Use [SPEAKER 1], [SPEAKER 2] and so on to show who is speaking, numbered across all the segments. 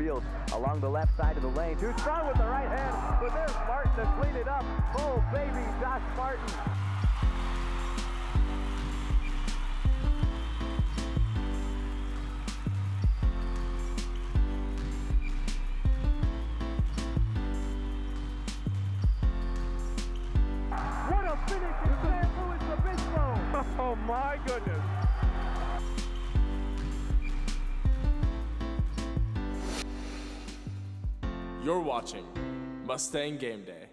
[SPEAKER 1] field along the left side of the lane. Too strong with the right hand, but there's Martin to clean it up. Oh, baby, Josh Martin. What a finish in San Luis Obispo. Oh, my goodness.
[SPEAKER 2] You're watching Mustang Gameday.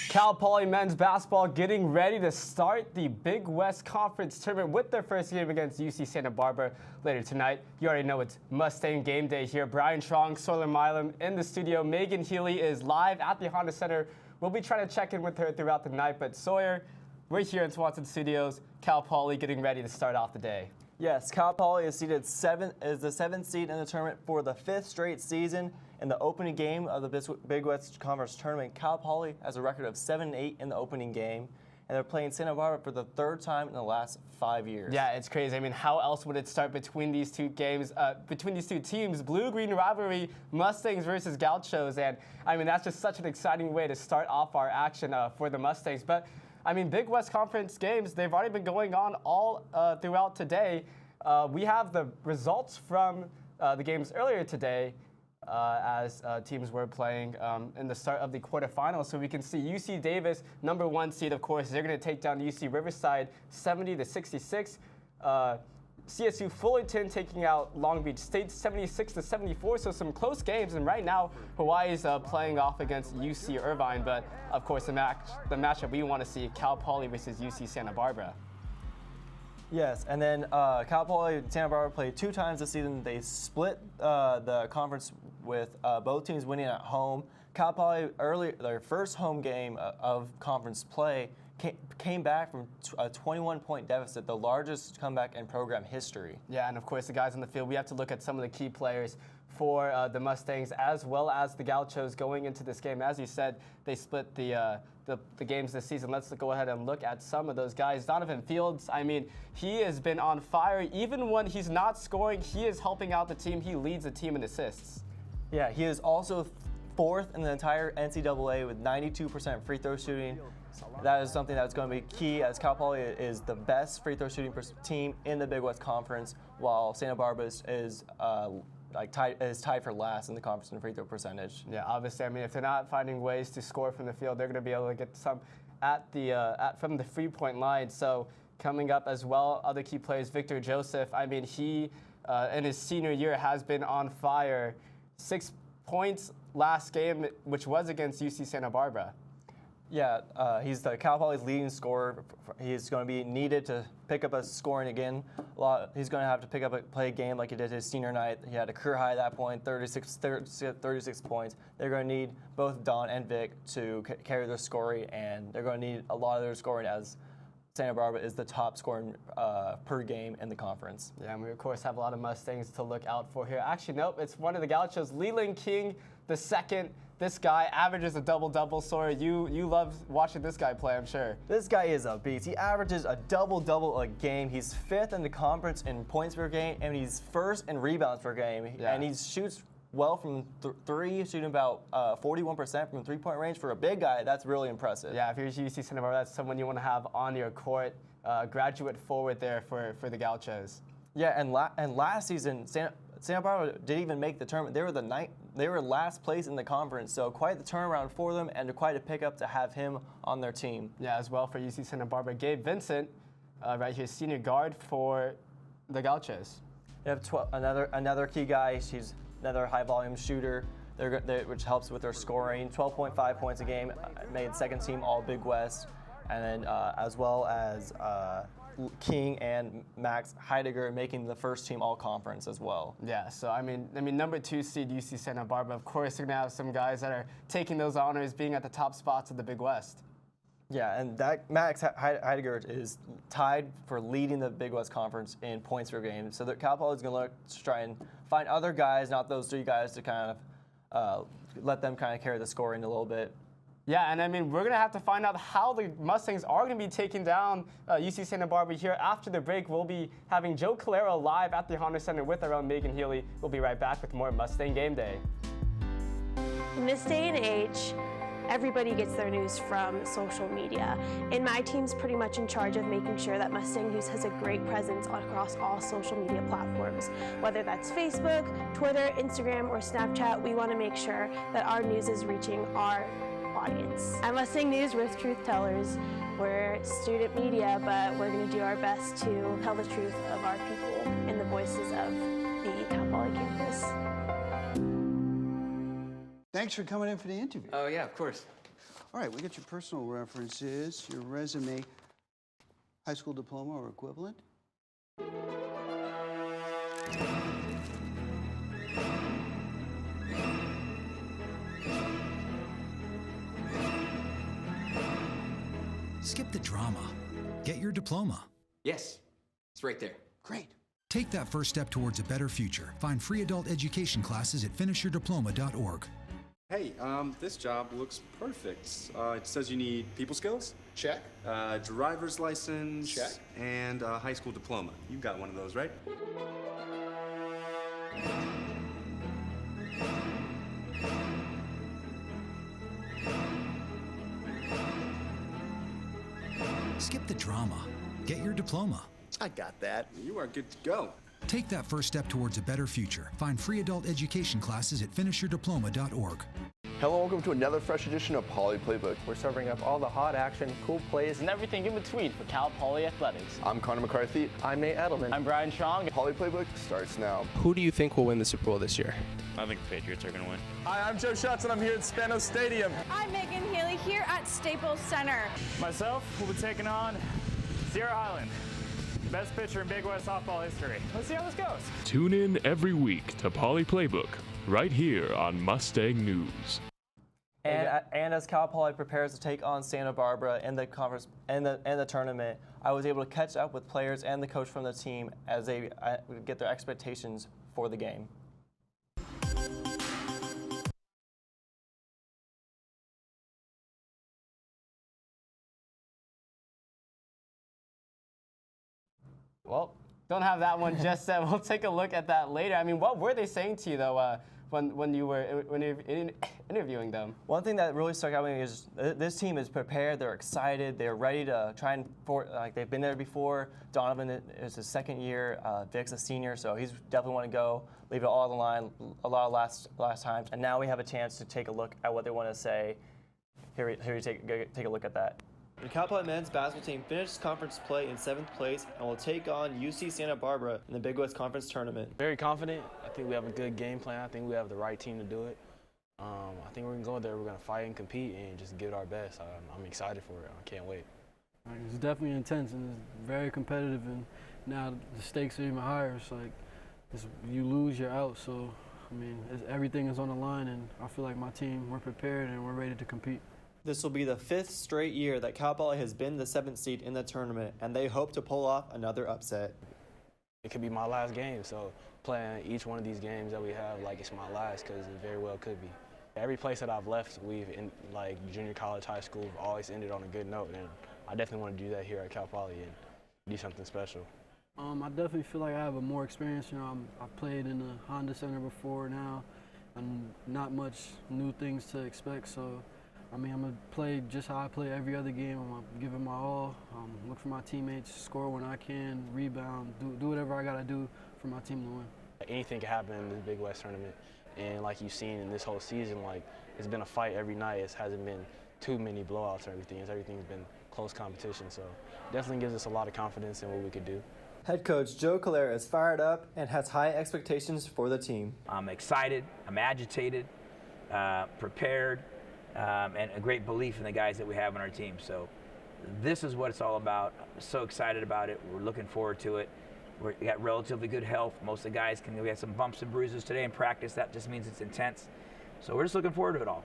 [SPEAKER 3] Cal Poly men's basketball getting ready to start the Big West Conference tournament with their first game against UC Santa Barbara later tonight. You already know it's Mustang Gameday here. Brian Truong, Sawyer Milam in the studio. Megan Healy is live at the Honda Center. We'll be trying to check in with her throughout the night. But Sawyer, we're here in Swanson Studios. Cal Poly getting ready to start off the day.
[SPEAKER 4] Yes, Cal Poly is the 7th seed in the tournament for the 5th straight season. In the opening game of the Big West Conference tournament, Cal Poly has a record of 7-8 in the opening game, and they're playing Santa Barbara for the 3rd time in the last 5 years. Yeah,
[SPEAKER 3] it's crazy. I mean, how else would it start between these two games, between these two teams? Blue-green rivalry, Mustangs versus Gauchos, and I mean, that's just such an exciting way to start off our action for the Mustangs. But I mean, Big West Conference games, they've already been going on all throughout today. We have the results from the games earlier today as teams were playing in the start of the quarterfinals. So we can see UC Davis, #1 seed, of course, they're going to take down UC Riverside 70-66. CSU Fullerton taking out Long Beach State 76-74. So some close games. And right now, Hawaii's playing off against UC Irvine. But of course, the matchup we want to see, Cal Poly versus UC Santa Barbara.
[SPEAKER 4] Yes, and then Cal Poly and Santa Barbara played 2 times this season. They split the conference with both teams winning at home. Cal Poly, their first home game of conference play, came back from a 21-point deficit, the largest comeback in program history.
[SPEAKER 3] Yeah, and of course the guys on the field, we have to look at some of the key players for the Mustangs as well as the Gauchos going into this game. As you said, they split the games this season. Let's go ahead and look at some of those guys. Donovan Fields, I mean, he has been on fire. Even when he's not scoring, he is helping out the team. He leads the team in assists.
[SPEAKER 4] Yeah, he is also 4th in the entire NCAA with 92% free throw shooting. That is something that's going to be key, as Cal Poly is the best free throw shooting team in the Big West Conference, while Santa Barbara is tied for last in the conference in free throw percentage.
[SPEAKER 3] Yeah, obviously, I mean, if they're not finding ways to score from the field, they're going to be able to get some from the 3-point line. So coming up as well, other key players, Victor Joseph. I mean, he in his senior year has been on fire. 6 points last game, which was against UC Santa Barbara.
[SPEAKER 4] Yeah, he's the Cal Poly's leading scorer. He's going to be needed to pick up a scoring again. He's going to have to play a game like he did his senior night. He had a career high at that point, 36 points. They're going to need both Don and Vic to carry their scoring, and they're going to need a lot of their scoring, as Santa Barbara is the top scoring per game in the conference.
[SPEAKER 3] Yeah, and we of course have a lot of Mustangs to look out for here. Actually, nope, it's one of the Gauchos, Leland King II. This guy averages a double-double. Sawyer, you love watching this guy play, I'm sure.
[SPEAKER 4] This guy is a beast. He averages a double-double a game. He's 5th in the conference in points per game, and he's 1st in rebounds per game. Yeah. And he shoots well from 3, shooting about 41% from 3-point range. For a big guy, that's really impressive.
[SPEAKER 3] Yeah, if you're UC Santa Barbara, that's someone you want to have on your court. Graduate forward there for the Gauchos.
[SPEAKER 4] Yeah, and last season, Santa Barbara didn't even make the tournament. They were last place in the conference, so quite the turnaround for them and quite a pickup to have him on their team.
[SPEAKER 3] Yeah, as well for UC Santa Barbara. Gabe Vincent, right here, senior guard for the Gauchos.
[SPEAKER 4] They have another key guy. He's another high-volume shooter, which helps with their scoring. 12.5 points a game, made 2nd team All Big West, and then as well as King and Max Heidegger making the 1st team All-Conference as well.
[SPEAKER 3] Yeah, so I mean, #2 seed UC Santa Barbara. Of course, they're gonna have some guys that are taking those honors, being at the top spots of the Big West.
[SPEAKER 4] Yeah, and that Max Heidegger is tied for leading the Big West Conference in points per game. So Cal Poly is going to look to try and find other guys, not those 3 guys, to kind of let them kind of carry the scoring a little bit.
[SPEAKER 3] Yeah, and I mean, we're going to have to find out how the Mustangs are going to be taking down UC Santa Barbara here after the break. We'll be having Joe Callero live at the Honda Center with our own Megan Healy. We'll be right back with more Mustang Game Day.
[SPEAKER 5] In this day and age, everybody gets their news from social media, and my team's pretty much in charge of making sure that Mustang News has a great presence across all social media platforms. Whether that's Facebook, Twitter, Instagram, or Snapchat, we want to make sure that our news is reaching our audience. At Mustang News, we're truth tellers. We're student media, but we're going to do our best to tell the truth of our people and the voices of the Cal Poly campus.
[SPEAKER 6] Thanks for coming in for the interview.
[SPEAKER 7] Oh, yeah, of course.
[SPEAKER 6] All right, we got your personal references, your resume, high school diploma or equivalent.
[SPEAKER 8] Skip the drama. Get your diploma.
[SPEAKER 7] Yes, it's right there.
[SPEAKER 6] Great.
[SPEAKER 8] Take that first step towards a better future. Find free adult education classes at finishyourdiploma.org.
[SPEAKER 9] Hey, this job looks perfect. It says you need people skills.
[SPEAKER 10] Check.
[SPEAKER 9] Driver's license.
[SPEAKER 10] Check.
[SPEAKER 9] And a high school diploma. You got one of those, right?
[SPEAKER 8] Skip the drama. Get your diploma.
[SPEAKER 10] I got that.
[SPEAKER 9] You are good to go.
[SPEAKER 8] Take that first step towards a better future. Find free adult education classes at finishyourdiploma.org.
[SPEAKER 10] Hello, welcome to another fresh edition of Poly Playbook.
[SPEAKER 11] We're serving up all the hot action, cool plays,
[SPEAKER 3] And everything in between for Cal Poly Athletics.
[SPEAKER 10] I'm Connor McCarthy.
[SPEAKER 11] I'm Nate Edelman.
[SPEAKER 3] I'm Brian Truong.
[SPEAKER 10] Poly Playbook starts now.
[SPEAKER 12] Who do you think will win the Super Bowl this year?
[SPEAKER 2] I think the Patriots are going to win. Hi, I'm Joe Schatz, and I'm here at Spano Stadium.
[SPEAKER 13] I'm Megan Healy here at Staples Center.
[SPEAKER 14] Myself will be taking on Sierra Highland, best pitcher in Big West softball history. Let's see how this goes.
[SPEAKER 15] Tune in every week to Poly Playbook, right here on Mustang News.
[SPEAKER 4] And as Cal Poly prepares to take on Santa Barbara in the conference and the tournament, I was able to catch up with players and the coach from the team as they get their expectations for the game.
[SPEAKER 3] Well, don't have that one just yet. We'll take a look at that later. I mean, what were they saying to you, though, when you were interviewing them?
[SPEAKER 4] One thing that really stuck out to me is this team is prepared. They're excited. They're ready to try and they've been there before. Donovan is his second year. Vic's a senior, so he's definitely want to go, leave it all on the line. A lot of last times, and now we have a chance to take a look at what they want to say. Here you take a look at that. The Cal Poly men's basketball team finished conference play in 7th place and will take on UC Santa Barbara in the Big West Conference Tournament.
[SPEAKER 12] Very confident. I think we have a good game plan. I think we have the right team to do it. I think we're going to go there. We're going to fight and compete and just give it our best. I'm excited for it. I can't wait.
[SPEAKER 16] It's definitely intense and it's very competitive, and now the stakes are even higher. It's like you lose, you're out. So, I mean, everything is on the line, and I feel like my team, we're prepared and we're ready to compete.
[SPEAKER 4] This will be the 5th straight year that Cal Poly has been the 7th seed in the tournament, and they hope to pull off another upset.
[SPEAKER 12] It could be my last game, so playing each one of these games that we have like it's my last, because it very well could be. Every place that I've left, like junior college, high school, we've always ended on a good note, and I definitely want to do that here at Cal Poly and do something special.
[SPEAKER 16] I definitely feel like I have more experience. You know, I've played in the Honda Center before now, and not much new things to expect. So, I mean, I'm going to play just how I play every other game. I'm going to give it my all, look for my teammates, score when I can, rebound, do whatever I got to do for my team to win.
[SPEAKER 12] Anything can happen in this Big West tournament. And like you've seen in this whole season, like it's been a fight every night. It hasn't been too many blowouts or everything. Everything's been close competition. So definitely gives us a lot of confidence in what we could do.
[SPEAKER 4] Head coach Joe Callero is fired up and has high expectations for the team.
[SPEAKER 17] I'm excited, I'm agitated, prepared, and a great belief in the guys that we have on our team. So this is what it's all about. I'm so excited about it. We're looking forward to it. We got relatively good health. Most of the guys we had some bumps and bruises today in practice. That just means it's intense. So we're just looking forward to it all.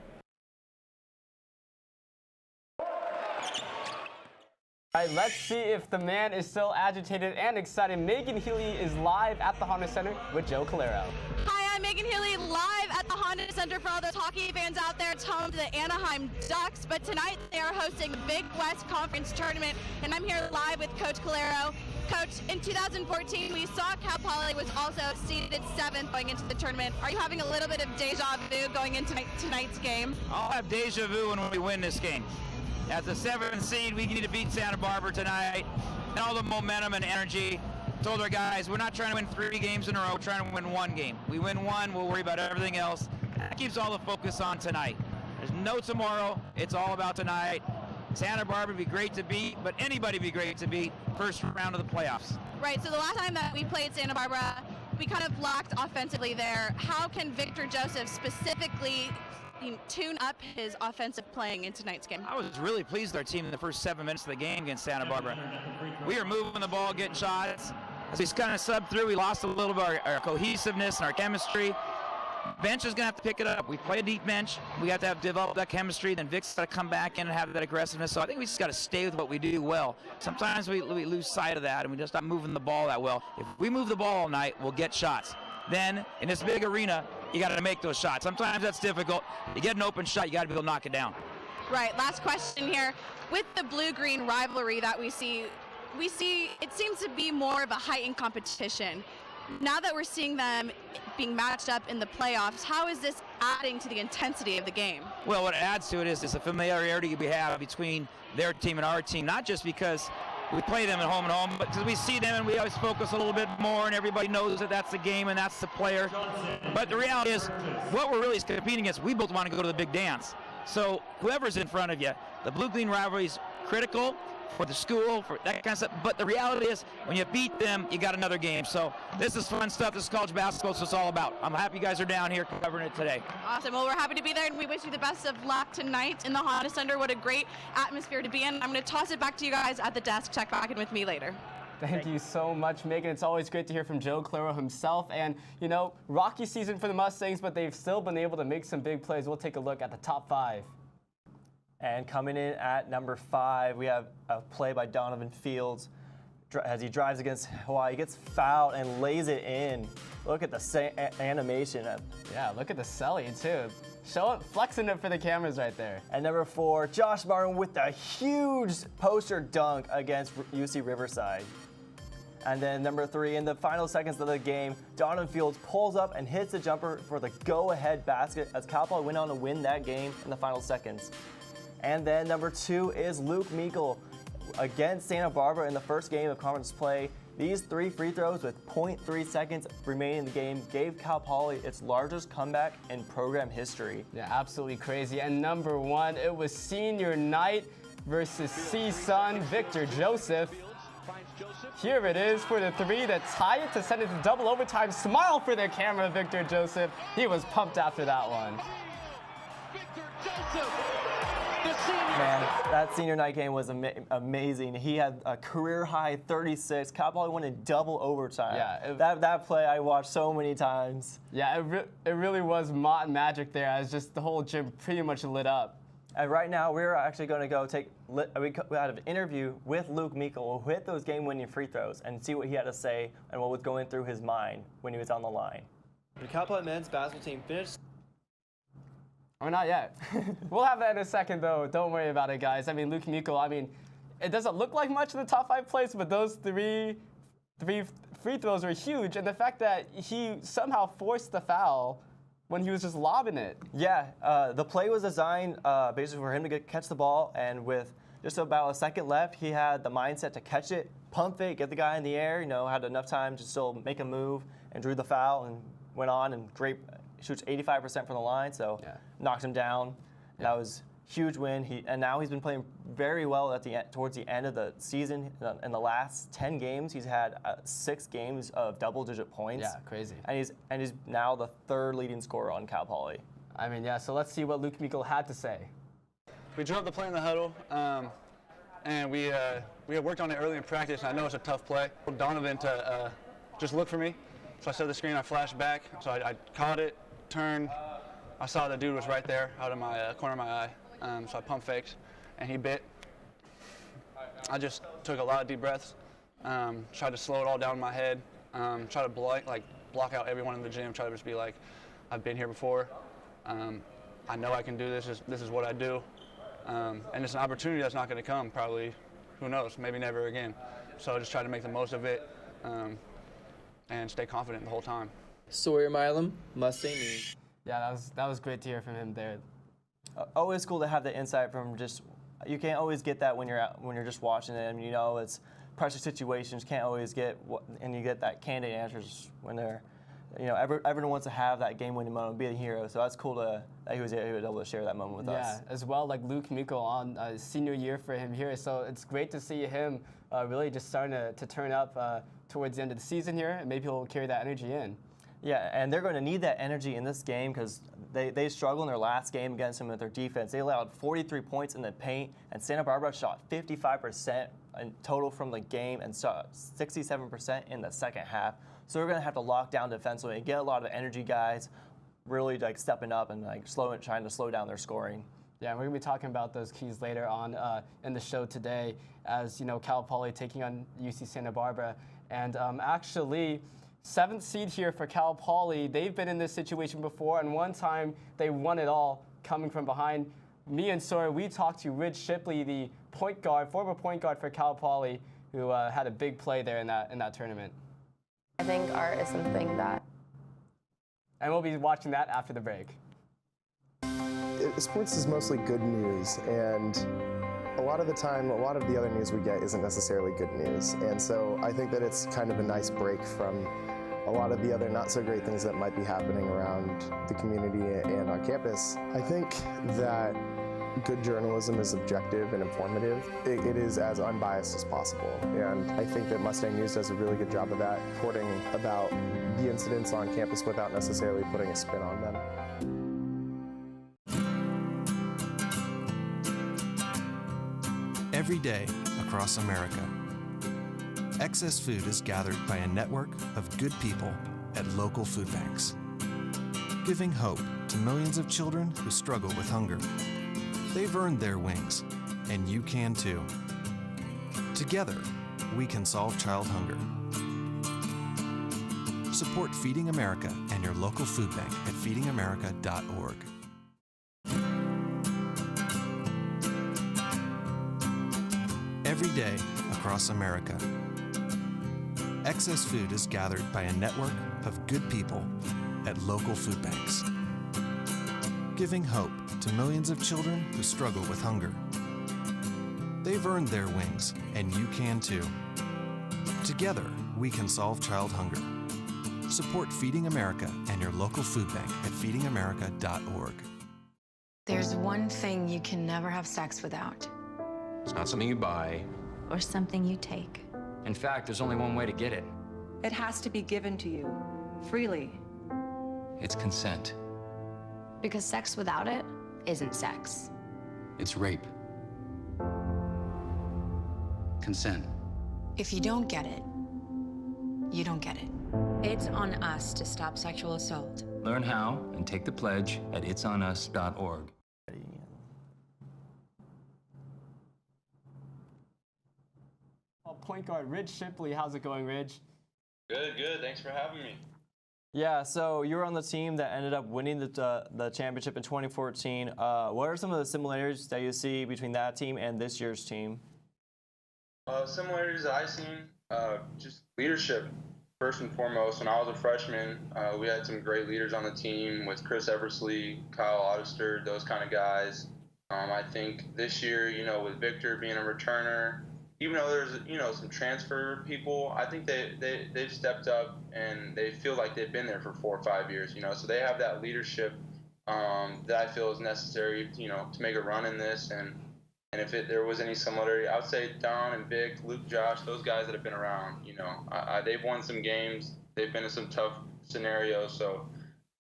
[SPEAKER 3] All right, let's see if the man is still agitated and excited. Megan Healy is live at the Honda Center with Joe Callero.
[SPEAKER 13] Hi, I'm Megan Healy live at the Honda Honda Center for all those hockey fans out there. It's home to the Anaheim Ducks, but tonight they are hosting the Big West Conference Tournament, and I'm here live with Coach Callero. Coach, in 2014, we saw Cal Poly was also seeded 7th going into the tournament. Are you having a little bit of deja vu going into tonight's game?
[SPEAKER 17] I'll have deja vu when we win this game. As the 7th seed, we need to beat Santa Barbara tonight, and all the momentum and energy. Told our guys, we're not trying to win 3 games in a row, we're trying to win 1 game. We win 1, we'll worry about everything else. That keeps all the focus on tonight. There's no tomorrow, it's all about tonight. Santa Barbara would be great to beat, but anybody would be great to beat first round of the playoffs.
[SPEAKER 13] Right, so the last time that we played Santa Barbara, we kind of lacked offensively there. How can Victor Joseph specifically tune up his offensive playing in tonight's game?
[SPEAKER 17] I was really pleased with our team in the first 7 minutes of the game against Santa Barbara. We were moving the ball, getting shots. As we kind of subbed through, we lost a little bit of our cohesiveness and our chemistry. Bench is going to have to pick it up. We play a deep bench. We have to develop that chemistry. Then Vic's got to come back in and have that aggressiveness. So I think we just got to stay with what we do well. Sometimes we lose sight of that, and we just not moving the ball that well. If we move the ball all night, we'll get shots. Then, in this big arena, you got to make those shots. Sometimes that's difficult. You get an open shot, you got to be able to knock it down.
[SPEAKER 13] Right, last question here. With the blue-green rivalry that we see it seems to be more of a heightened competition. Now that we're seeing them being matched up in the playoffs, how is this adding to the intensity of the game?
[SPEAKER 17] Well, what it adds to it is the familiarity we have between their team and our team, not just because we play them at home and home, but because we see them and we always focus a little bit more, and everybody knows that that's the game and that's the player. But the reality is, what we're really competing against, we both want to go to the big dance. So whoever's in front of you, the blue-green rivalry is critical for the school, for that kind of stuff. But the reality is, when you beat them, you got another game. So this is fun stuff. This is college basketball, so it's all about. I'm happy you guys are down here covering it today.
[SPEAKER 13] Awesome. Well, we're happy to be there, and we wish you the best of luck tonight in the Honda Center. What a great atmosphere to be in. I'm going to toss it back to you guys at the desk. Check back in with me later.
[SPEAKER 3] Thank you so much, Megan. It's always great to hear from Joe Callero himself. And, you know, rocky season for the Mustangs, but they've still been able to make some big plays. We'll take a look at the top 5.
[SPEAKER 4] And coming in at number 5, we have a play by Donovan Fields as he drives against Hawaii. He gets fouled and lays it in. Look at the animation.
[SPEAKER 3] Yeah, look at the celly, too. Show it, flexing it for the cameras right there.
[SPEAKER 4] And number 4, Josh Martin with a huge poster dunk against UC Riverside. And then number 3, in the final seconds of the game, Donovan Fields pulls up and hits the jumper for the go-ahead basket as Cal Poly went on to win that game in the final seconds. And then number 2 is Luke Meikle against Santa Barbara in the first game of conference play. These 3 free throws with 0.3 seconds remaining in the game gave Cal Poly its largest comeback in program history.
[SPEAKER 3] Yeah, absolutely crazy. And number 1, it was senior night versus C-Sun, Victor Joseph. Here it is for the 3 to tie it to send it to double overtime. Smile for the camera, Victor Joseph. He was pumped after that one.
[SPEAKER 1] Victor Joseph.
[SPEAKER 4] Man, that senior night game was amazing. He had a career-high 36. Cal Poly won in double overtime. Yeah, that play I watched so many times.
[SPEAKER 3] Yeah, it really was magic there, as just the whole gym pretty much lit up.
[SPEAKER 4] And right now, we're actually going to go we had an interview with Luke Meikle, who hit those game-winning free throws, and see what he had to say and what was going through his mind when he was on the line.
[SPEAKER 18] The Cal Poly men's basketball team finished.
[SPEAKER 3] Or not yet. We'll have that in a second, though. Don't worry about it, guys. I mean, Luke Meikle, it doesn't look like much in the top 5 plays, but those three free throws were huge. And the fact that he somehow forced the foul when he was just lobbing it.
[SPEAKER 4] Yeah, the play was designed basically for him to catch the ball, and with just about a second left, he had the mindset to catch it, pump it, get the guy in the air, had enough time to still make a move, and drew the foul, and went on and shoots 85% from the line, so knocked him down. Yeah. That was a huge win. And now he's been playing very well towards the end of the season. In the last 10 games, he's had 6 games of double-digit points.
[SPEAKER 3] Yeah, crazy.
[SPEAKER 4] And he's now the 3rd leading scorer on Cal Poly.
[SPEAKER 3] So let's see what Luke Meikle had to say.
[SPEAKER 19] We drew up the play in the huddle, and we had worked on it early in practice, and I know it's a tough play. I told Donovan to just look for me. So I set the screen, I flashed back, so I caught it, turned, I saw the dude was right there out of my corner of my eye, so I pump faked, and he bit. I just took a lot of deep breaths, tried to slow it all down in my head, try to block out everyone in the gym, try to just be like, I've been here before, I know I can do this. This is what I do. And it's an opportunity that's not going to come probably, who knows, maybe never again. So I just try to make the most of it and stay confident the whole time.
[SPEAKER 11] Sawyer, Milam, Mustang News.
[SPEAKER 3] Yeah, that was great to hear from him there.
[SPEAKER 4] Always cool to have the insight from just, you can't always get that when you're just watching it. I mean, you know, it's pressure situations, can't always get, and you get that candid answers when they're, you know, everyone wants to have that game-winning moment, be a hero. So that's cool that he was able to share that moment with us.
[SPEAKER 3] Yeah, as well, like Luke Miko on senior year for him here. So it's great to see him really just starting to turn up towards the end of the season here, and maybe he'll carry that energy in.
[SPEAKER 4] Yeah, and they're going to need that energy in this game because they struggled in their last game against him with their defense. They allowed 43 points in the paint, and Santa Barbara shot 55% in total from the game and shot 67% in the second half. So we're going to have to lock down defensively and get a lot of energy guys really like stepping up and like trying to slow down their scoring.
[SPEAKER 3] Yeah, we're going to be talking about those keys later on in the show today as, you know, Cal Poly taking on UC Santa Barbara. And actually, 7th seed here for Cal Poly. They've been in this situation before, and one time they won it all coming from behind. Me and Sawyer, we talked to Ridge Shipley, the former point guard for Cal Poly, who had a big play there in that tournament.
[SPEAKER 20] I think art is something that...
[SPEAKER 3] And we'll be watching that after the break.
[SPEAKER 21] Sports is mostly good news, and a lot of the time, a lot of the other news we get isn't necessarily good news. And so I think that it's kind of a nice break from a lot of the other not so great things that might be happening around the community and on campus. I think that good journalism is objective and informative. It is as unbiased as possible. And I think that Mustang News does a really good job of that, reporting about the incidents on campus without necessarily putting a spin on them.
[SPEAKER 22] Every day across America, excess food is gathered by a network of good people at local food banks, giving hope to millions of children who struggle with hunger. They've earned their wings, and you can too. Together, we can solve child hunger. Support Feeding America and your local food bank at feedingamerica.org. Every day across America, excess food is gathered by a network of good people at local food banks, giving hope to millions of children who struggle with hunger. They've earned their wings, and you can too. Together, we can solve child hunger. Support Feeding America and your local food bank at feedingamerica.org.
[SPEAKER 23] There's one thing you can never have sex without.
[SPEAKER 7] It's not something you buy.
[SPEAKER 23] Or something you take.
[SPEAKER 7] In fact, there's only one way to get it.
[SPEAKER 24] It has to be given to you, freely.
[SPEAKER 7] It's consent.
[SPEAKER 23] Because sex without it isn't sex.
[SPEAKER 7] It's rape. Consent.
[SPEAKER 23] If you don't get it, you don't get it. It's on us to stop sexual assault.
[SPEAKER 7] Learn how and take the pledge at itsonus.org.
[SPEAKER 3] Point guard Ridge Shipley, how's it going, Ridge?
[SPEAKER 2] Good, good. Thanks for having me.
[SPEAKER 4] Yeah, so you were on the team that ended up winning the championship in 2014. What are some of the similarities that you see between that team and this year's team?
[SPEAKER 2] Similarities I've seen, just leadership. First and foremost, when I was a freshman, we had some great leaders on the team with Chris Eversley, Kyle Ottister, those kind of guys. I think this year, you know, with Victor being a returner, even though there's, you know, some transfer people, I think they've stepped up and they feel like they've been there for 4 or 5 years, you know, so they have that leadership that I feel is necessary, you know, to make a run in this. And if there was any similarity, I would say Don and Vic, Luke, Josh, those guys that have been around, you know, they've won some games, they've been in some tough scenarios, so,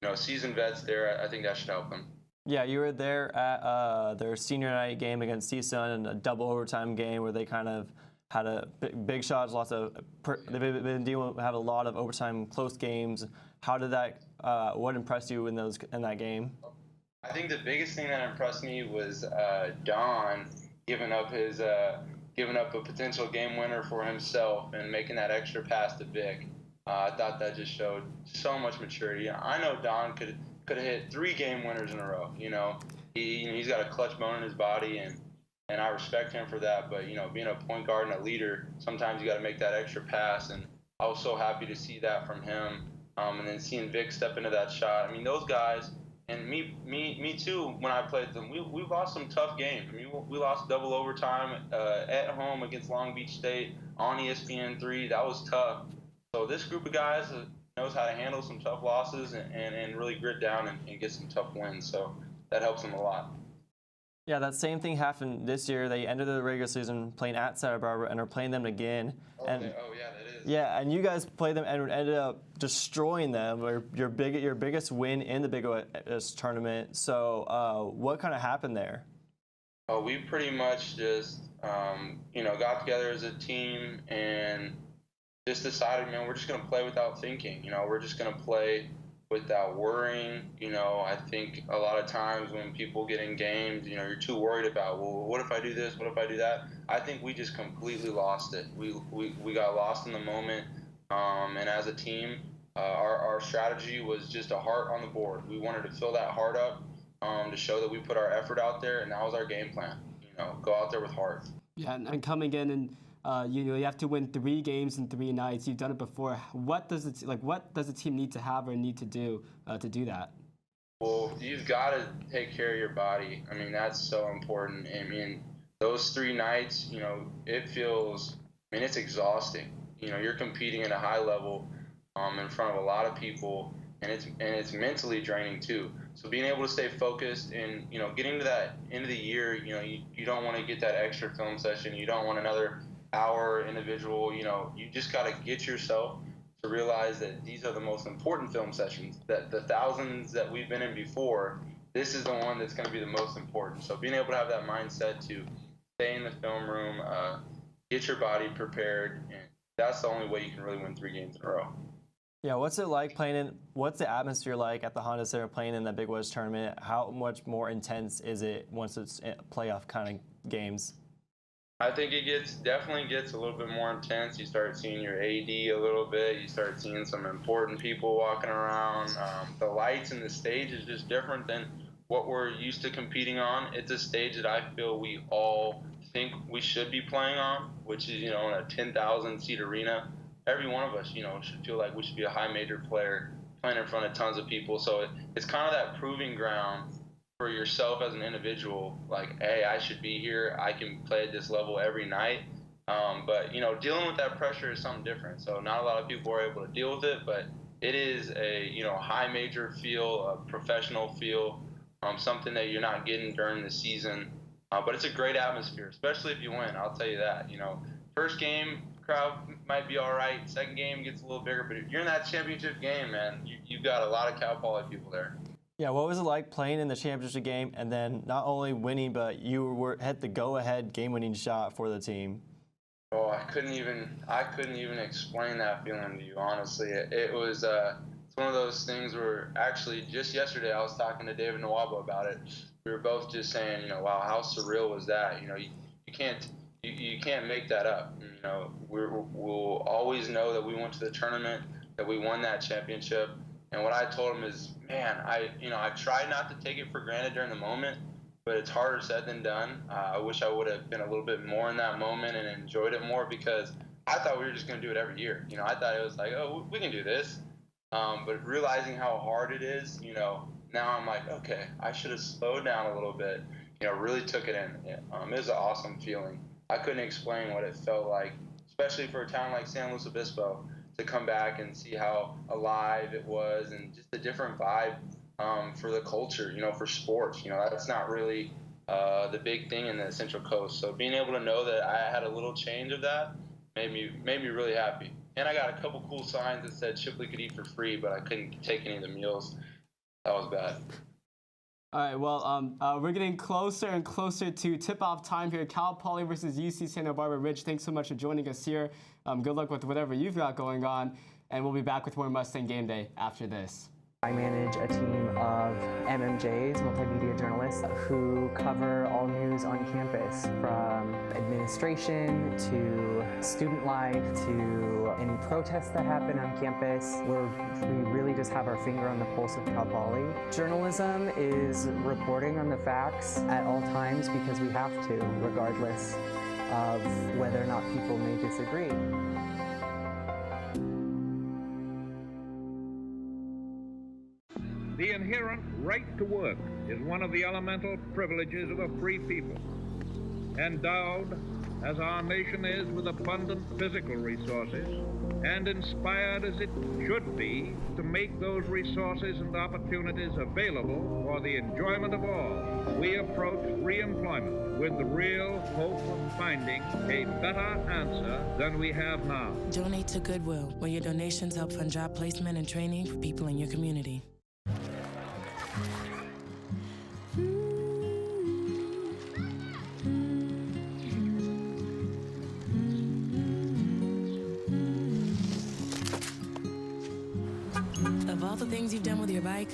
[SPEAKER 2] you know, seasoned vets there, I think that should help them.
[SPEAKER 4] Yeah, you were there at their senior night game against CSUN and a double overtime game where they kind of had a big shots, they've been dealing with have a lot of overtime close games. How did that? What impressed you in that game?
[SPEAKER 2] I think the biggest thing that impressed me was Don giving up a potential game winner for himself and making that extra pass to Vic. I thought that just showed so much maturity. I know Don could could have hit 3 game winners in a row. You know, he's got a clutch bone in his body, and I respect him for that. But, you know, being a point guard and a leader, sometimes you got to make that extra pass. And I was so happy to see that from him. And then seeing Vic step into that shot. I mean, those guys, and me too, when I played them, we lost some tough games. I mean, we lost double overtime at home against Long Beach State on ESPN 3. That was tough. So this group of guys knows how to handle some tough losses and really grit down and get some tough wins. So that helps them a lot.
[SPEAKER 4] Yeah, that same thing happened this year. They ended the regular season playing at Santa Barbara and are playing them again.
[SPEAKER 2] Yeah, that is.
[SPEAKER 4] Yeah, and you guys played them and ended up destroying them, or your biggest win in the Big West tournament. So what kind of happened there?
[SPEAKER 2] We pretty much just, got together as a team and just decided, man, we're just going to play without thinking. You know, we're just going to play without worrying. You know, I think a lot of times when people get in games, you know, you're too worried about, well, what if I do this? What if I do that? I think we just completely lost it. We got lost in the moment. And as a team, our strategy was just a heart on the board. We wanted to fill that heart up to show that we put our effort out there, and that was our game plan. You know, go out there with heart.
[SPEAKER 3] Yeah, and coming in and you have to win 3 games in 3 nights. You've done it before. What does the team need to have or need to do that?
[SPEAKER 2] Well, you've got to take care of your body. I mean, that's so important. I mean, those 3 nights, you know, it's exhausting. You know, you're competing at a high level in front of a lot of people, and it's mentally draining too. So being able to stay focused and, you know, getting to that end of the year, you know, you don't want to get that extra film session. You don't want another hour individual. You know, you just got to get yourself to realize that these are the most important film sessions, that the thousands that we've been in before, this is the one that's going to be the most important. So being able to have that mindset to stay in the film room, get your body prepared, and that's the only way you can really win 3 games in a row.
[SPEAKER 4] Yeah, what's it like what's the atmosphere like at the Honda Center playing in the Big West tournament? How much more intense is it once it's playoff kind of games?
[SPEAKER 2] I think it definitely gets a little bit more intense. You start seeing your AD a little bit. You start seeing some important people walking around. The lights and the stage is just different than what we're used to competing on. It's a stage that I feel we all think we should be playing on, which is, you know, in a 10,000 seat arena. Every one of us, you know, should feel like we should be a high major player playing in front of tons of people. So it's kind of that proving ground for yourself as an individual, like, hey, I should be here. I can play at this level every night. But, you know, dealing with that pressure is something different. So not a lot of people are able to deal with it, but it is a, you know, high major feel, a professional feel, something that you're not getting during the season. But it's a great atmosphere, especially if you win. I'll tell you that. You know, first game, crowd might be all right. Second game gets a little bigger, but if you're in that championship game, man, you've got a lot of Cal Poly people there.
[SPEAKER 4] Yeah, what was it like playing in the championship game and then not only winning, but you had the go-ahead game-winning shot for the team?
[SPEAKER 2] Oh, I couldn't even explain that feeling to you, honestly. It was it's one of those things where actually just yesterday I was talking to David Nwaba about it. We were both just saying, you know, wow, how surreal was that? You know, you can't make that up. You know, we'll always know that we went to the tournament, that we won that championship. And what I told him is, man, I tried not to take it for granted during the moment, but it's harder said than done. I wish I would have been a little bit more in that moment and enjoyed it more, because I thought we were just going to do it every year. You know, I thought it was like, oh, we can do this. But realizing how hard it is, you know, now I'm like, okay, I should have slowed down a little bit, you know, really took it in. It was an awesome feeling. I couldn't explain what it felt like, especially for a town like San Luis Obispo, to come back and see how alive it was and just a different vibe for the culture, you know, for sports. You know, that's not really the big thing in the Central Coast. So being able to know that I had a little change of that made me really happy. And I got a couple cool signs that said Shipley could eat for free, but I couldn't take any of the meals. That was bad.
[SPEAKER 3] All right, well, we're getting closer and closer to tip-off time here. Cal Poly versus UC Santa Barbara. Rich, thanks so much for joining us here. Good luck with whatever you've got going on, and we'll be back with more Mustang Game Day after this.
[SPEAKER 5] I manage a team of MMJs, multimedia journalists, who cover all news on campus, from administration to student life to any protests that happen on campus. We really just have our finger on the pulse of Cal Poly. Journalism is reporting on the facts at all times because we have to, regardless of whether or not people may disagree.
[SPEAKER 6] The inherent right to work is one of the elemental privileges of a free people. Endowed, as our nation is, with abundant physical resources, and inspired as it should be to make those resources and opportunities available for the enjoyment of all, we approach re-employment with the real hope of finding a better answer than we have now.
[SPEAKER 8] Donate to Goodwill, where your donations help fund job placement and training for people in your community. Of all the things you've done with your bike,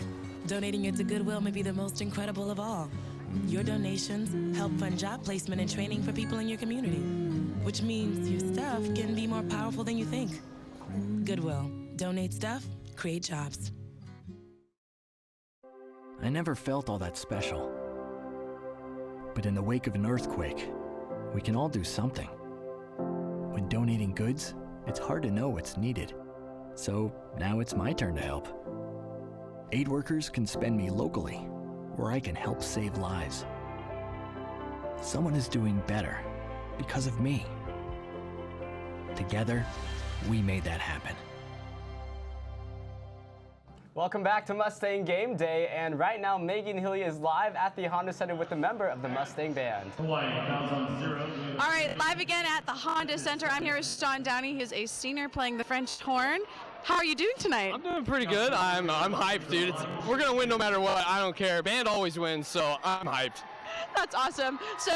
[SPEAKER 8] donating it to Goodwill may be the most incredible of all. Your donations help fund job placement and training for people in your community, which means your stuff can be more powerful than you think. Goodwill. Donate stuff, create jobs.
[SPEAKER 9] I never felt all that special. But in the wake of an earthquake, we can all do something. When donating goods, it's hard to know what's needed. So now it's my turn to help. Aid workers can spend me locally, where I can help save lives. Someone is doing better because of me. Together, we made that happen.
[SPEAKER 3] Welcome back to Mustang Game Day, and right now Megan Healy is live at the Honda Center with a member of the Mustang Band.
[SPEAKER 13] All right, live again at the Honda Center. I'm here with Sean Downey. He's a senior playing the French horn. How are you doing tonight?
[SPEAKER 25] I'm doing pretty good. I'm hyped, dude. We're gonna win no matter what. I don't care. Band always wins, so I'm hyped.
[SPEAKER 13] That's awesome. So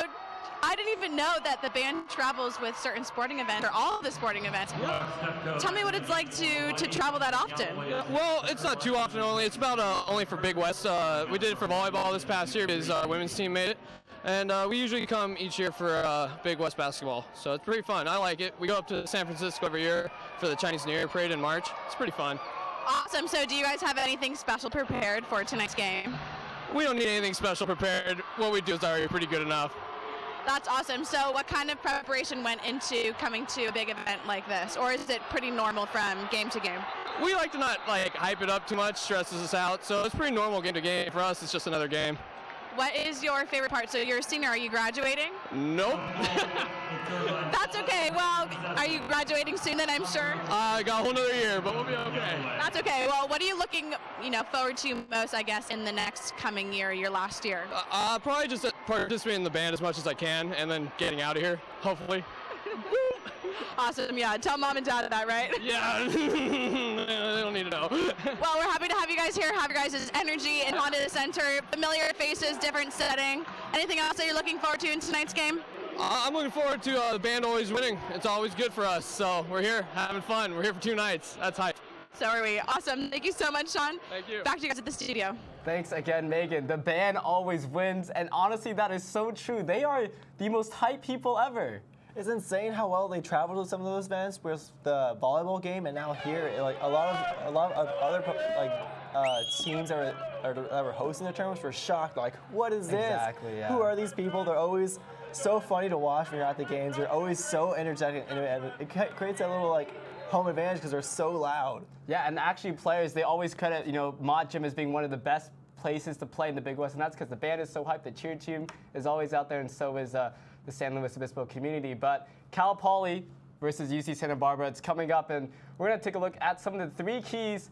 [SPEAKER 13] I didn't even know that the band travels with certain sporting events, or all of the sporting events. Tell me what it's like to travel that often.
[SPEAKER 25] Well, it's not too often only. It's about only for Big West. We did it for volleyball this past year because our women's team made it. And we usually come each year for Big West basketball. So it's pretty fun. I like it. We go up to San Francisco every year for the Chinese New Year parade in March. It's pretty fun.
[SPEAKER 13] Awesome. So do you guys have anything special prepared for tonight's game?
[SPEAKER 25] We don't need anything special prepared. What we do is already pretty good enough.
[SPEAKER 13] That's awesome. So what kind of preparation went into coming to a big event like this? Or is it pretty normal from game to game?
[SPEAKER 25] We like to not hype it up too much, stresses us out. So it's pretty normal game to game. For us, it's just another game.
[SPEAKER 13] What is your favorite part? So you're a senior, are you graduating?
[SPEAKER 25] Nope.
[SPEAKER 13] That's okay. Well, are you graduating soon then, I'm sure?
[SPEAKER 25] I got a whole nother year, but we'll be okay.
[SPEAKER 13] That's okay. Well, what are you looking, forward to most, I guess, in the next coming year, your last year?
[SPEAKER 25] Probably just participating in the band as much as I can and then getting out of here, hopefully.
[SPEAKER 13] Awesome, yeah. Tell mom and dad that, right?
[SPEAKER 25] Yeah, they don't need to know.
[SPEAKER 13] Well, we're happy to have you guys here, have your guys' energy in Honda Center, familiar faces, different setting. Anything else that you're looking forward to in tonight's game?
[SPEAKER 25] I'm looking forward to the band always winning. It's always good for us, so we're here having fun. We're here for 2 nights. That's hype.
[SPEAKER 13] So are we. Awesome. Thank you so much, Sean.
[SPEAKER 25] Thank you.
[SPEAKER 13] Back to you guys at the studio.
[SPEAKER 3] Thanks again, Megan. The band always wins, and honestly, that is so true. They are the most hype people ever.
[SPEAKER 4] It's insane how well they traveled to some of those events with the volleyball game, and now here, a lot of other teams that were hosting the tournaments were shocked. Like, what is this?
[SPEAKER 3] Exactly. Yeah.
[SPEAKER 4] Who are these people? They're always so funny to watch when you're at the games. They're always so energetic, and it creates that little home advantage because they're so loud.
[SPEAKER 3] Yeah, and actually, players they always credit Mott Gym as being one of the best places to play in the Big West, and that's because the band is so hyped. The cheer team is always out there, and so is the San Luis Obispo community. But Cal Poly versus UC Santa Barbara, it's coming up, and we're going to take a look at some of the 3 keys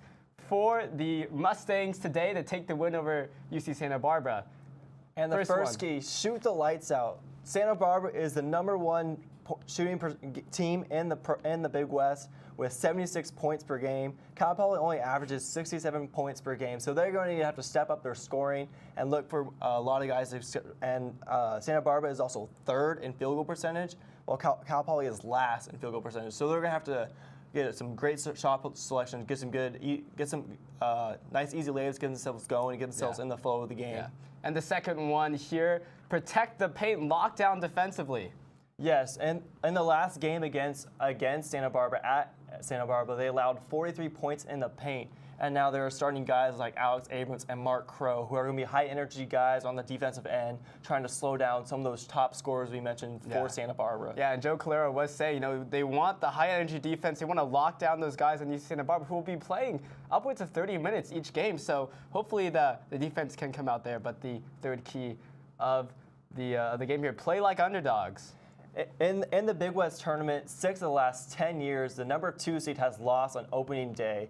[SPEAKER 3] for the Mustangs today to take the win over UC Santa Barbara.
[SPEAKER 4] And the first key, shoot the lights out. Santa Barbara is the #1 shooting team in the Big West with 76 points per game. Cal Poly only averages 67 points per game, so they're going to have to step up their scoring and look for a lot of guys. And Santa Barbara is also 3rd in field goal percentage, while Cal Poly is last in field goal percentage. So they're going to have to get some great shot selection, get some nice easy layups, get themselves going, and get themselves in the flow of the game.
[SPEAKER 3] Yeah. And the second one here, protect the paint, lock down defensively.
[SPEAKER 4] Yes, and in the last game against Santa Barbara at Santa Barbara, they allowed 43 points in the paint. And now they're starting guys like Alex Abrams and Mark Crow, who are going to be high-energy guys on the defensive end, trying to slow down some of those top scorers we mentioned for Santa Barbara.
[SPEAKER 3] Yeah, and Joe Callero was saying, they want the high-energy defense. They want to lock down those guys in UC Santa Barbara who will be playing upwards of 30 minutes each game. So hopefully the defense can come out there. But the third key of the game here, play like underdogs.
[SPEAKER 4] In the Big West tournament, 6 of the last 10 years, the number 2 seed has lost on opening day.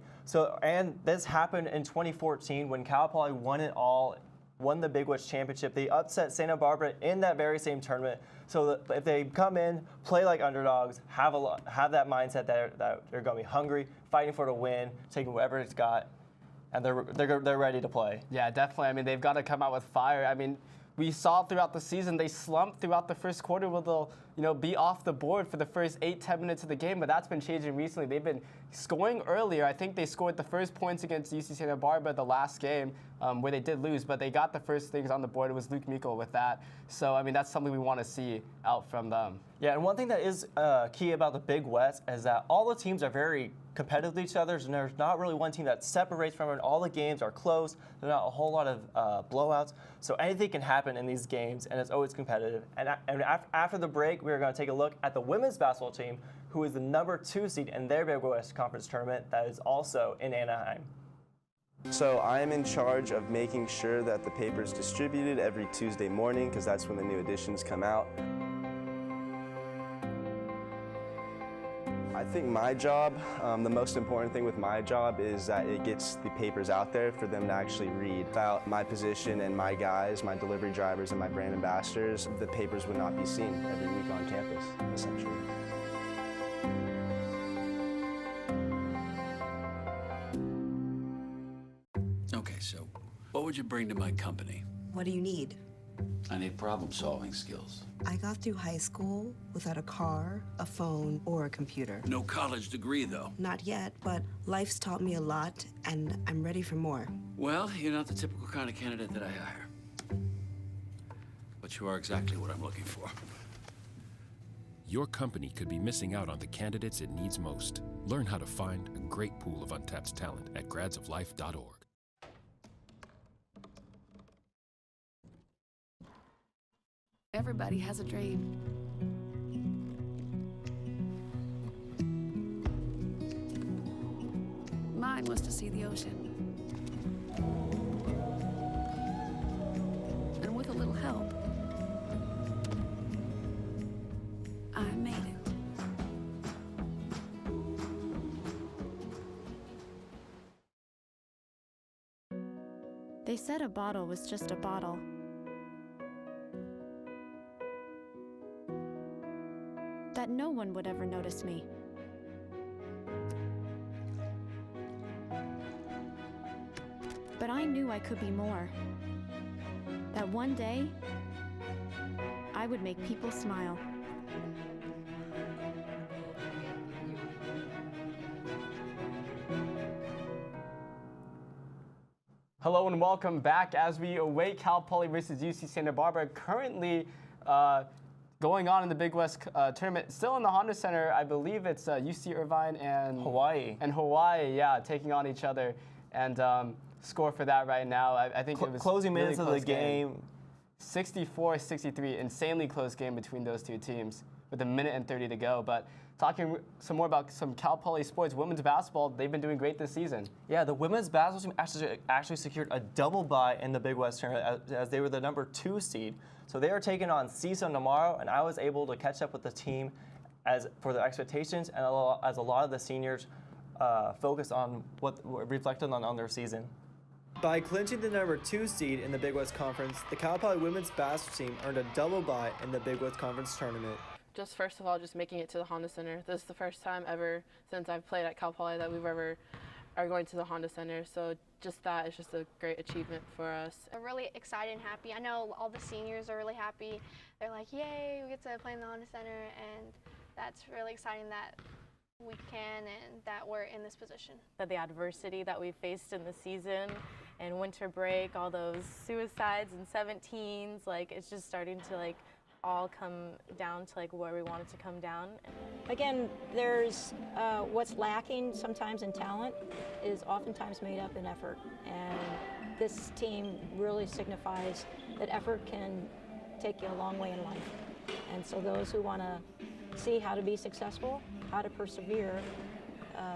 [SPEAKER 4] And this happened in 2014 when Cal Poly won the Big West championship. They upset Santa Barbara in that very same tournament. So if they come in, play like underdogs, have that mindset that they're going to be hungry, fighting for the win, taking whatever it's got, and they're ready to play.
[SPEAKER 3] Yeah, definitely. I mean, they've got to come out with fire. I mean, we saw throughout the season they slumped throughout the first quarter where they'll be off the board for the first 8-10 minutes of the game, but that's been changing recently. They've been scoring earlier. I think they scored the first points against UC Santa Barbara the last game where they did lose, but they got the first things on the board. It was Luke Meikle with that. So, I mean, that's something we want to see out from them.
[SPEAKER 4] Yeah, and one thing that is key about the Big West is that all the teams are very competitive with each other, and there's not really one team that separates from it. All the games are close. There's not a whole lot of blowouts. So anything can happen in these games, and it's always competitive. And after the break, we're going to take a look at the women's basketball team, who is the number 2 seed in their Big West Conference tournament that is also in Anaheim.
[SPEAKER 10] So I am in charge of making sure that the paper is distributed every Tuesday morning, because that's when the new editions come out. I think my job, the most important thing with my job is that it gets the papers out there for them to actually read. Without my position and my guys, my delivery drivers and my brand ambassadors, the papers would not be seen every week on campus, essentially.
[SPEAKER 12] Okay, so what would you bring to my company?
[SPEAKER 14] What do you need?
[SPEAKER 12] I need problem-solving skills.
[SPEAKER 14] I got through high school without a car, a phone, or a computer.
[SPEAKER 12] No college degree, though.
[SPEAKER 14] Not yet, but life's taught me a lot, and I'm ready for more.
[SPEAKER 12] Well, you're not the typical kind of candidate that I hire. But you are exactly what I'm looking for.
[SPEAKER 15] Your company could be missing out on the candidates it needs most. Learn how to find a great pool of untapped talent at gradsoflife.org.
[SPEAKER 16] Everybody has a dream. Mine was to see the ocean. And with a little help, I made it.
[SPEAKER 26] They said a bottle was just a bottle. That no one would ever notice me. But I knew I could be more. That one day, I would make people smile.
[SPEAKER 3] Hello and welcome back as we await Cal Poly versus UC Santa Barbara. Currently going on in the Big West tournament. Still in the Honda Center, I believe it's UC Irvine and
[SPEAKER 4] Hawaii.
[SPEAKER 3] Yeah, taking on each other. And score for that right now, I think it was
[SPEAKER 4] closing
[SPEAKER 3] really
[SPEAKER 4] minutes of the game.
[SPEAKER 3] 64-63, insanely close game between those two teams with 1:30 to go. But talking some more about some Cal Poly sports, women's basketball, they've been doing great this season.
[SPEAKER 4] Yeah, the women's basketball team actually secured a double bye in the Big West tournament as they were the number 2 seed. So they are taking on CSUN tomorrow, and I was able to catch up with the team for their expectations and as a lot of the seniors focused on reflected on their season.
[SPEAKER 18] By clinching the number 2 seed in the Big West Conference, the Cal Poly women's basketball team earned a double bye in the Big West Conference tournament.
[SPEAKER 27] Just first of all, just making it to the Honda Center. This is the first time ever since I've played at Cal Poly that we've ever are going to the Honda Center. So just that is just a great achievement for us.
[SPEAKER 28] I'm really excited and happy. I know all the seniors are really happy. They're like, yay, we get to play in the Honda Center, and that's really exciting that we can and that we're in this position.
[SPEAKER 1] That the adversity that we faced in the season and winter break, all those suicides and 17s, like it's just starting to like all come down to like where we want it to come down.
[SPEAKER 11] Again, there's what's lacking sometimes in talent is oftentimes made up in effort, and this team really signifies that effort can take you a long way in life. And so those who want to see how to be successful, how to persevere,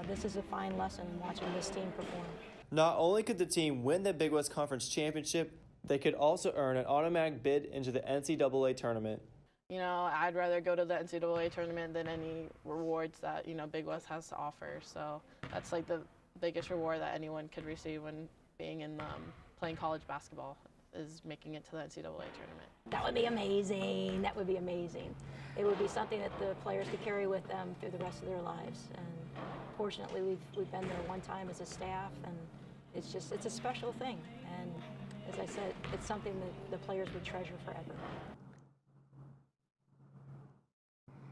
[SPEAKER 11] this is a fine lesson in watching this team perform.
[SPEAKER 18] Not only could the team win the Big West Conference Championship, they could also earn an automatic bid into the NCAA tournament.
[SPEAKER 27] You know, I'd rather go to the NCAA tournament than any rewards that, you know, Big West has to offer. So that's like the biggest reward that anyone could receive when being in playing college basketball, is making it to the NCAA tournament.
[SPEAKER 11] That would be amazing. That would be amazing. It would be something that the players could carry with them through the rest of their lives. And fortunately, we've been there one time as a staff, and it's a special thing. And as I said, it's something that the players would treasure forever.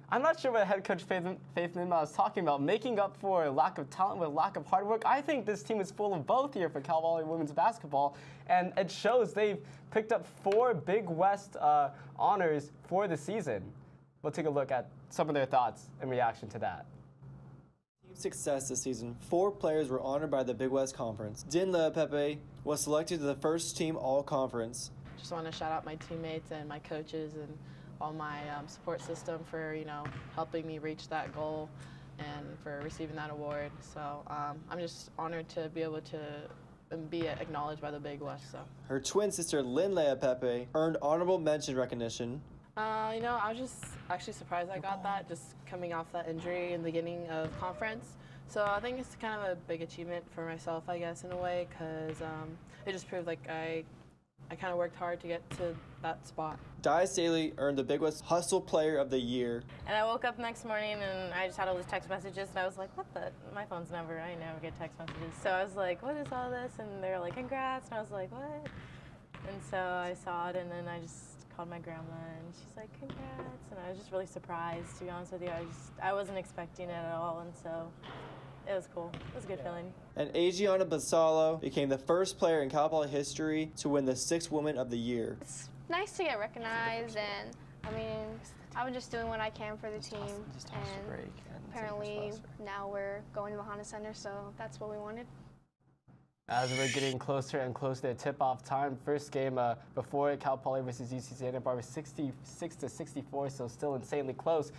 [SPEAKER 3] I'm not sure what head coach Faith Minma is talking about, making up for lack of talent with lack of hard work. I think this team is full of both here for Cal Poly women's basketball, and it shows they've picked up 4 Big West honors for the season. We'll take a look at some of their thoughts in reaction to that.
[SPEAKER 18] Team success this season, 4 players were honored by the Big West Conference. Din Le'Pepe was selected to the first team All-Conference.
[SPEAKER 27] Just want to shout out my teammates and my coaches and all my support system for, you know, helping me reach that goal and for receiving that award. So I'm just honored to be able to be acknowledged by the Big West. So.
[SPEAKER 18] Her twin sister, Lynn Le'Pepe, earned honorable mention recognition.
[SPEAKER 27] You know, I was just actually surprised I got that, just coming off that injury in the beginning of conference. So I think it's kind of a big achievement for myself, I guess, in a way, because it just proved like I kind of worked hard to get to that spot.
[SPEAKER 18] Di Staley earned the Big West Hustle Player of the Year.
[SPEAKER 1] And I woke up next morning and I just had all these text messages, and I was like, what the? My phone's I never get text messages. So I was like, what is all this? And they were like, congrats. And I was like, what? And so I saw it, and then I just called my grandma, and she's like, congrats. And I was just really surprised, to be honest with you. I wasn't expecting it at all, and so it was cool. It was a good feeling.
[SPEAKER 18] And Adriana Basalo became the first player in Cal Poly history to win the 6th Woman of the Year.
[SPEAKER 28] It's nice to get recognized, and I mean, I was just doing what I can for the team, and apparently now we're going to the Honda Center, so that's what we wanted.
[SPEAKER 3] As we're getting closer and closer to tip-off time, first game before Cal Poly versus UC Santa Barbara, 66-64, so still insanely close.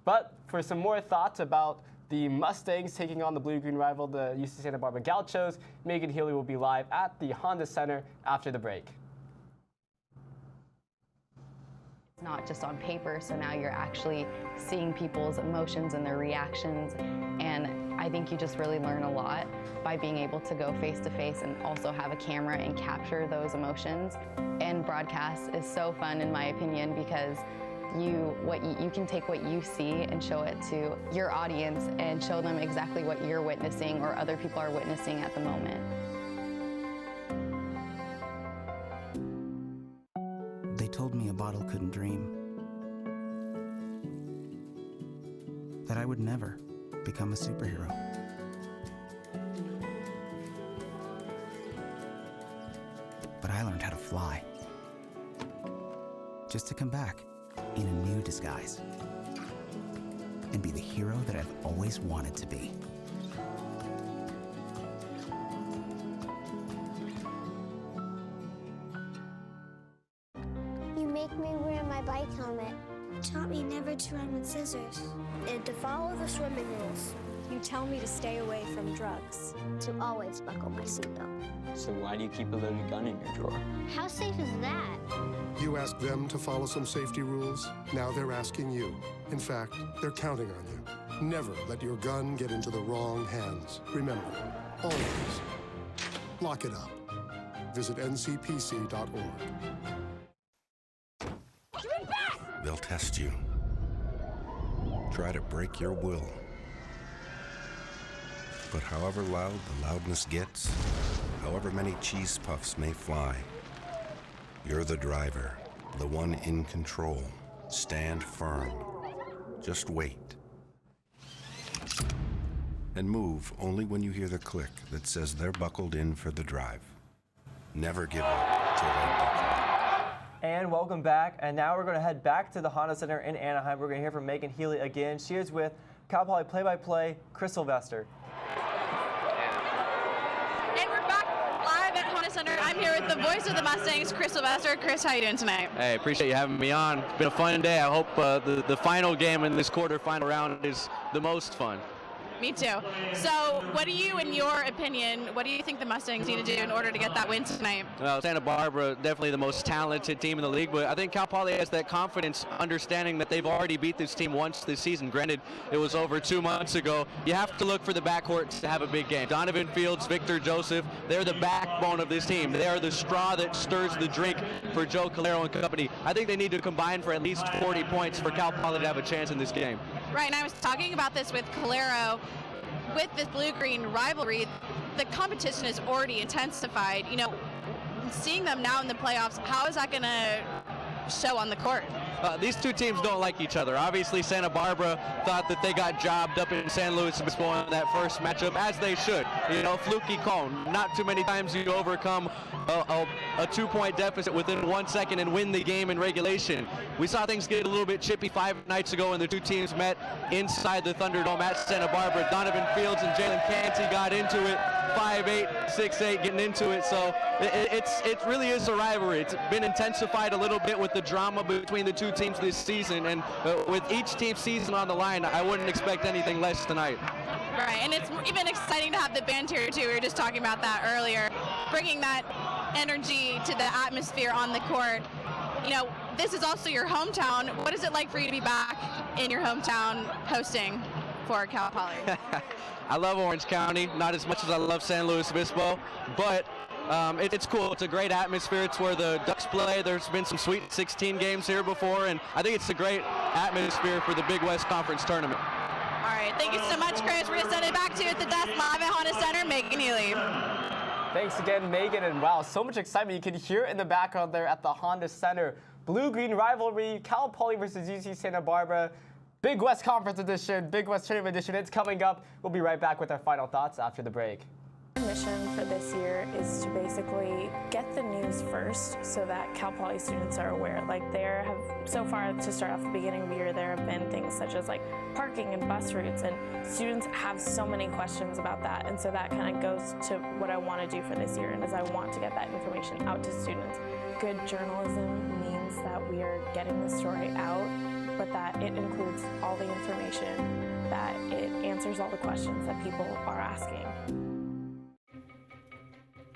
[SPEAKER 3] But for some more thoughts about the Mustangs taking on the blue-green rival, the UC Santa Barbara Gauchos, Megan Healy will be live at the Honda Center after the break.
[SPEAKER 17] It's not just on paper, so now you're actually seeing people's emotions and their reactions, and I think you just really learn a lot by being able to go face-to-face and also have a camera and capture those emotions. And broadcast is so fun, in my opinion, because you can take what you see and show it to your audience and show them exactly what you're witnessing or other people are witnessing at the moment.
[SPEAKER 19] They told me a bottle couldn't dream, that I would never become a superhero. But I learned how to fly, just to come back in a new disguise and be the hero that I've always wanted to be.
[SPEAKER 20] You make me wear my bike helmet. You taught me never to run with scissors. And to follow the swimming rules.
[SPEAKER 26] You tell me to stay away from drugs.
[SPEAKER 20] To always buckle my seatbelt.
[SPEAKER 21] So why do you keep a loaded gun in your drawer?
[SPEAKER 20] How safe is that?
[SPEAKER 22] You asked them to follow some safety rules. Now they're asking you. In fact, they're counting on you. Never let your gun get into the wrong hands. Remember, always lock it up. Visit ncpc.org.
[SPEAKER 24] They'll test you. Try to break your will. But however loud the loudness gets, however many cheese puffs may fly, you're the driver, the one in control. Stand firm. Just wait. and move only when you hear the click that says they're buckled in for the drive. Never give up till they buckle.
[SPEAKER 18] And welcome back. And now we're going to head back to the Honda Center in Anaheim. We're going to hear from Megan Healy again. She is with Cal Poly play-by-play Chris Sylvester.
[SPEAKER 13] And we're back live at Honda Center. I'm here with the voice of the Mustangs, Chris Sylvester. Chris, how you doing tonight?
[SPEAKER 2] Hey, appreciate you having me on. It's been a fun day. I hope the final game in this quarterfinal round is the most fun.
[SPEAKER 13] Me too. So what do you, in your opinion, what do you think the Mustangs need to do in order to get that win tonight?
[SPEAKER 2] Well, Santa Barbara, definitely the most talented team in the league, but I think Cal Poly has that confidence, understanding that they've already beat this team once this season. Granted, it was over 2 months ago. You have to look for the backcourt to have a big game. Donovan Fields, Victor Joseph, they're the backbone of this team. They are the straw that stirs the drink for Joe Callero and company. I think they need to combine for at least 40 points for Cal Poly to have a chance in this game.
[SPEAKER 13] Right, and I was talking about this with Callero. With this blue-green rivalry, the competition is already intensified. You know, seeing them now in the playoffs, how is that going to show on the court?
[SPEAKER 2] These two teams don't like each other. Obviously, Santa Barbara thought that they got jobbed up in San Luis Obispo in that first matchup, as they should. You know, fluky cone. Not too many times you overcome a 2-point deficit within 1 second and win the game in regulation. We saw things get a little bit chippy 5 nights ago when the two teams met inside the Thunderdome at Santa Barbara. Donovan Fields and Jalen Canty got into it. 5'8", 6'8", getting into it. So it really is a rivalry. It's been intensified a little bit with the drama between the two teams this season, and with each team's season on the line, I wouldn't expect anything less tonight.
[SPEAKER 13] Right, and it's even exciting to have the band here too. We were just talking about that earlier, bringing that energy to the atmosphere on the court. You know, this is also your hometown. What is it like for you to be back in your hometown hosting for Cal Poly?
[SPEAKER 2] I love Orange County, not as much as I love San Luis Obispo, but it's cool. It's a great atmosphere. It's where the Ducks play. There's been some Sweet 16 games here before, and I think it's a great atmosphere for the Big West Conference tournament.
[SPEAKER 13] All right, thank you so much, Chris. We're going to send it back to you at the desk live at Honda Center, Megan Healy.
[SPEAKER 3] Thanks again, Megan, and wow, so much excitement. You can hear it in the background there at the Honda Center. Blue-green rivalry, Cal Poly versus UC Santa Barbara. Big West Conference edition, Big West Tournament edition. It's coming up. We'll be right back with our final thoughts after the break.
[SPEAKER 5] Our mission for this year is to basically get the news first so that Cal Poly students are aware. Like there have, so far to start off the beginning of the year, there have been things such as like parking and bus routes, and students have so many questions about that. And so that kind of goes to what I want to do for this year, and is I want to get that information out to students. Good journalism means that we are getting the story out, but that it includes all the information, that it answers all the questions that people are asking.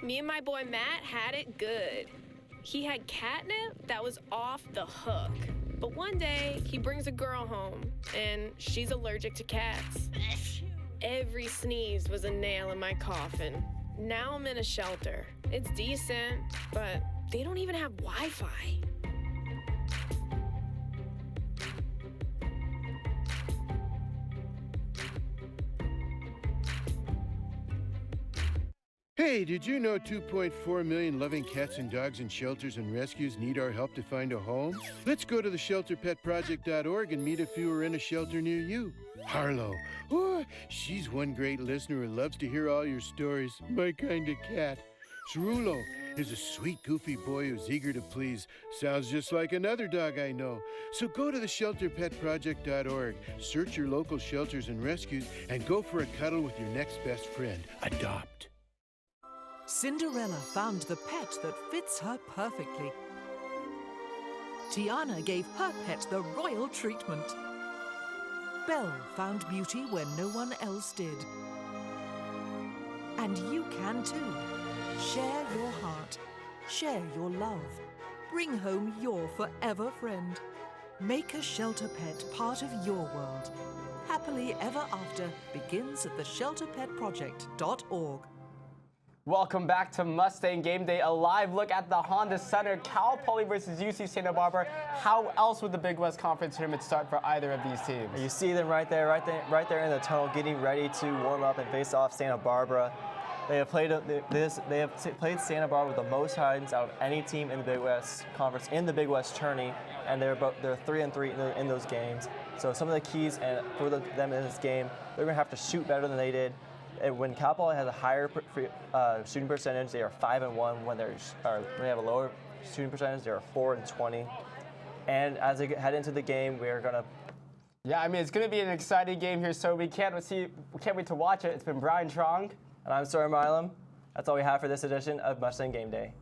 [SPEAKER 6] Me and my boy Matt had it good. He had catnip that was off the hook. But one day, he brings a girl home, and she's allergic to cats. Every sneeze was a nail in my coffin. Now I'm in a shelter. It's decent, but they don't even have Wi-Fi.
[SPEAKER 7] Hey, did you know 2.4 million loving cats and dogs in shelters and rescues need our help to find a home? Let's go to the shelterpetproject.org and meet if you are in a shelter near you. Harlow, oh, she's one great listener who loves to hear all your stories. My kind of cat. Cerulo is a sweet, goofy boy who's eager to please. Sounds just like another dog I know. So go to the shelterpetproject.org, search your local shelters and rescues, and go for a cuddle with your next best friend. Adopt.
[SPEAKER 8] Cinderella found the pet that fits her perfectly. Tiana gave her pet the royal treatment. Belle found beauty where no one else did. And you can too. Share your heart. Share your love. Bring home your forever friend. Make a shelter pet part of your world. Happily Ever After begins at theshelterpetproject.org.
[SPEAKER 3] Welcome back to Mustang Game Day, a live look at the Honda Center, Cal Poly versus UC Santa Barbara. How else would the Big West Conference tournament start for either of these teams?
[SPEAKER 18] You see them right there in the tunnel, getting ready to warm up and face off Santa Barbara.
[SPEAKER 4] They have played played Santa Barbara with the most highs out of any team in the Big West Conference in the Big West tourney, and they're 3-3 in those games. So some of the keys for them in this game, they're going to have to shoot better than they did. And when Cal Poly has a higher shooting percentage, they are 5-1. When they have a lower shooting percentage, they are 4-20. And as they head into the game, we're going to.
[SPEAKER 3] Yeah, I mean, it's going to be an exciting game here, so we can't wait to watch it. It's been Brian Truong.
[SPEAKER 4] And I'm Sawyer Milam. That's all we have for this edition of Mustang Game Day.